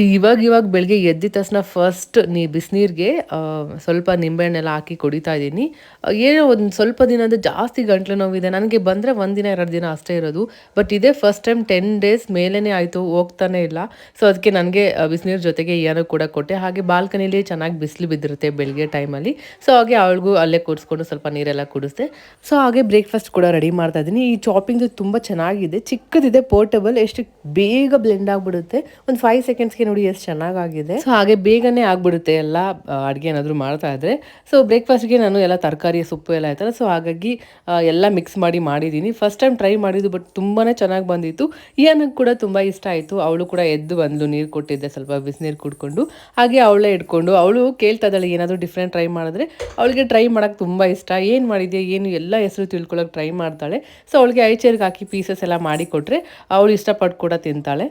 ಇವಾಗ ಬೆಳಗ್ಗೆ ಎದ್ದಿದ ತಕ್ಷಣ ಫಸ್ಟ್ ಬಿಸಿನೀರಿಗೆ ಸ್ವಲ್ಪ ನಿಂಬೆಹಣ್ಣೆಲ್ಲ ಹಾಕಿ ಕುಡಿತಾ ಇದ್ದೀನಿ. ಏನೋ ಒಂದು ಸ್ವಲ್ಪ ದಿನ ಅಂದರೆ ಜಾಸ್ತಿ ಗಂಟ್ಲು ನೋವಿದೆ. ನನಗೆ ಬಂದರೆ 1 ದಿನ 2 ದಿನ ಅಷ್ಟೇ ಇರೋದು. ಬಟ್ ಇದೇ ಫಸ್ಟ್ ಟೈಮ್ 10 ಡೇಸ್ ಮೇಲೇನೆ ಆಯಿತು, ಹೋಗ್ತಾನೇ ಇಲ್ಲ. ಸೊ ಅದಕ್ಕೆ ನನಗೆ ಬಿಸಿನೀರು ಜೊತೆಗೆ ಏನೋ ಕೂಡ ಕೊಟ್ಟೆ. ಹಾಗೆ ಬಾಲ್ಕನಿಲಿ ಚೆನ್ನಾಗಿ ಬಿಸಿಲು ಬಿದ್ದಿರುತ್ತೆ ಬೆಳಗ್ಗೆ ಟೈಮಲ್ಲಿ. ಸೊ ಹಾಗೆ ಅವಳಿಗೂ ಅಲ್ಲೇ ಕೂರಿಸ್ಕೊಂಡು ಸ್ವಲ್ಪ ನೀರೆಲ್ಲ ಕುಡಿಸ್ದೆ. ಸೊ ಹಾಗೆ ಬ್ರೇಕ್ಫಾಸ್ಟ್ ಕೂಡ ರೆಡಿ ಮಾಡ್ತಾ ಇದ್ದೀನಿ. ಈ ಚಾಪಿಂಗ್ ತುಂಬ ಚೆನ್ನಾಗಿದೆ, ಚಿಕ್ಕದಿದೆ, ಪೋರ್ಟಬಲ್, ಎಷ್ಟು ಬೇಗ ಬ್ಲೆಂಡ್ ಆಗಿಬಿಡುತ್ತೆ. ಒಂದು 5 ಸೆಕೆಂಡ್ಸ್ಗೆ ನೋಡಿ ಎಷ್ಟು ಚೆನ್ನಾಗಾಗಿದೆ. ಸೊ ಹಾಗೆ ಬೇಗನೆ ಆಗ್ಬಿಡುತ್ತೆ ಎಲ್ಲ ಅಡುಗೆ ಏನಾದರೂ ಮಾಡ್ತಾ ಇದ್ರೆ. ಸೊ ಬ್ರೇಕ್ಫಾಸ್ಟ್ಗೆ ನಾನು ಎಲ್ಲ ತರಕಾರಿ ಸೊಪ್ಪು ಎಲ್ಲ ಆಯ್ತಲ್ಲ, ಸೊ ಹಾಗಾಗಿ ಎಲ್ಲ ಮಿಕ್ಸ್ ಮಾಡಿದ್ದೀನಿ. ಫಸ್ಟ್ ಟೈಮ್ ಟ್ರೈ ಮಾಡಿದ್ದು, ಬಟ್ ತುಂಬಾ ಚೆನ್ನಾಗಿ ಬಂದಿತ್ತು. ನನಗೆ ಕೂಡ ತುಂಬ ಇಷ್ಟ ಆಯಿತು. ಅವಳು ಕೂಡ ಎದ್ದು ಬಂದು ನೀರು ಕೊಟ್ಟಿದ್ದೆ, ಸ್ವಲ್ಪ ಬಿಸಿನೀರು ಕುಡ್ಕೊಂಡು. ಹಾಗೆ ಅವಳೇ ಇಟ್ಕೊಂಡು ಅವಳು ಕೇಳ್ತಾ ಇದ್ದಾಳೆ ಏನಾದರೂ ಡಿಫ್ರೆಂಟ್ ಟ್ರೈ ಮಾಡಿದ್ರೆ. ಅವಳಿಗೆ ಟ್ರೈ ಮಾಡೋಕ್ಕೆ ತುಂಬ ಇಷ್ಟ. ಏನು ಮಾಡಿದೆ ಏನು ಎಲ್ಲ ಹೆಸರು ತಿಳ್ಕೊಳ್ಳೋಕೆ ಟ್ರೈ ಮಾಡ್ತಾಳೆ. ಸೊ ಅವಳಿಗೆ ಐಚೇರ್ಗೆ ಹಾಕಿ ಪೀಸಸ್ ಎಲ್ಲ ಮಾಡಿ ಕೊಟ್ಟರೆ ಅವಳು ಇಷ್ಟಪಟ್ಟು ಕೂಡ ತಿಂತಾಳೆ.